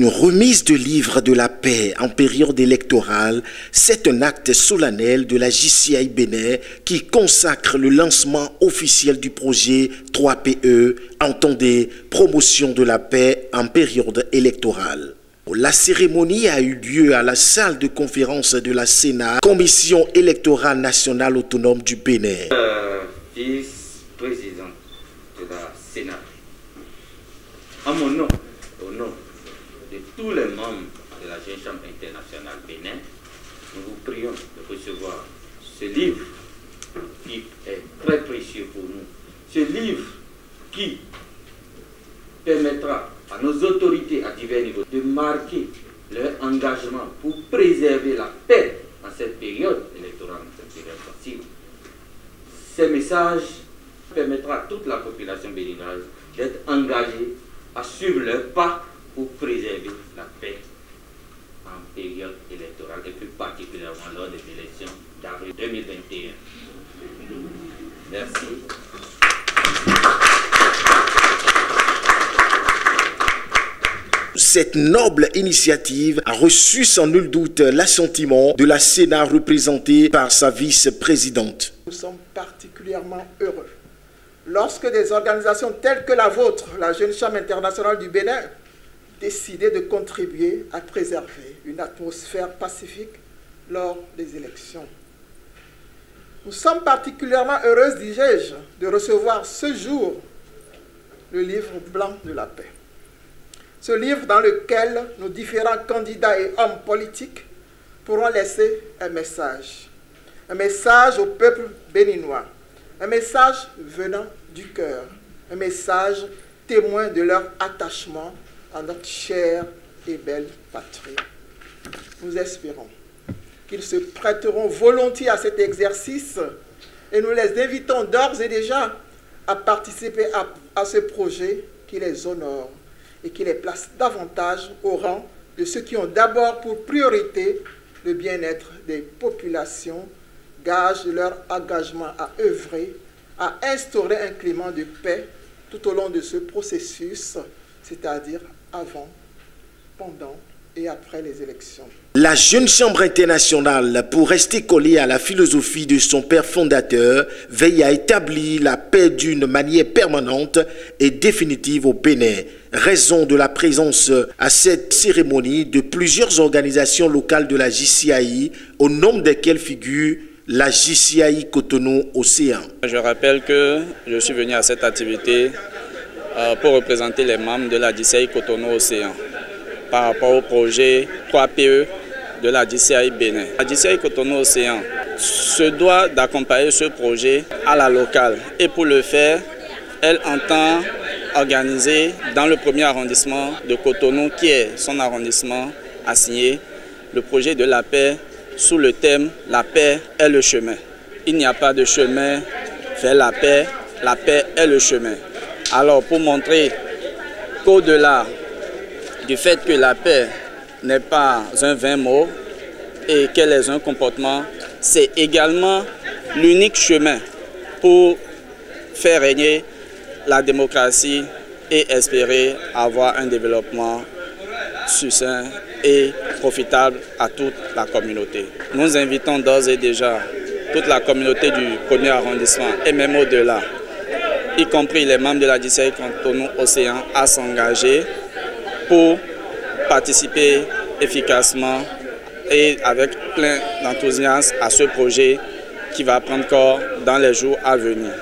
une remise de livres de la paix en période électorale. C'est un acte solennel de la JCI Bénin qui consacre le lancement officiel du projet 3PE, entendez, promotion de la paix en période électorale. La cérémonie a eu lieu à la salle de conférence de la Sénat, Commission électorale nationale autonome du Bénin. Vice-président de la Sénat, en mon nom, au nom de tous les membres de la Jeune Chambre internationale Bénin, nous vous prions de recevoir ce livre qui est très précieux pour nous. Ce livre qui permettra à nos autorités à divers niveaux de marquer leur engagement pour préserver la paix en cette période électorale, en cette période facile. Ces messages permettra à toute la population béninoise d'être engagée à suivre leur pas pour préserver la paix en période électorale et plus particulièrement lors des élections d'avril 2021. Merci. Cette noble initiative a reçu sans nul doute l'assentiment de la Sénat représentée par sa vice-présidente. Nous sommes particulièrement heureux lorsque des organisations telles que la vôtre, la Jeune Chambre internationale du Bénin, décidaient de contribuer à préserver une atmosphère pacifique lors des élections. Nous sommes particulièrement heureuses, dis-je, de recevoir ce jour le livre blanc de la paix. Ce livre dans lequel nos différents candidats et hommes politiques pourront laisser un message au peuple béninois, un message venant du cœur, un message témoin de leur attachement à notre chère et belle patrie. Nous espérons qu'ils se prêteront volontiers à cet exercice et nous les invitons d'ores et déjà à participer à ce projet qui les honore et qui les place davantage au rang de ceux qui ont d'abord pour priorité le bien-être des populations, gage de leur engagement à œuvrer, à instaurer un climat de paix tout au long de ce processus, c'est-à-dire avant, pendant et après les élections. La Jeune Chambre internationale, pour rester collée à la philosophie de son père fondateur, veille à établir la paix d'une manière permanente et définitive au Bénin. Raison de la présence à cette cérémonie de plusieurs organisations locales de la JCI, au nombre desquelles figure la JCI Cotonou-Océan. Je rappelle que je suis venu à cette activité pour représenter les membres de la JCI Cotonou-Océan par rapport au projet 3PE de la JCI Bénin. La JCI Cotonou-Océan se doit d'accompagner ce projet à la locale et pour le faire, elle entend organiser dans le premier arrondissement de Cotonou, qui est son arrondissement assigné, le projet de la paix sous le thème « La paix est le chemin ». Il n'y a pas de chemin vers la paix est le chemin. Alors pour montrer qu'au-delà du fait que la paix n'est pas un vain mot et qu'elle est un comportement, c'est également l'unique chemin pour faire régner la démocratie et espérer avoir un développement succinct et profitable à toute la communauté. Nous invitons d'ores et déjà toute la communauté du premier arrondissement et même au-delà, y compris les membres de la JCI Cotonou-Océan, à s'engager pour participer efficacement et avec plein d'enthousiasme à ce projet qui va prendre corps dans les jours à venir.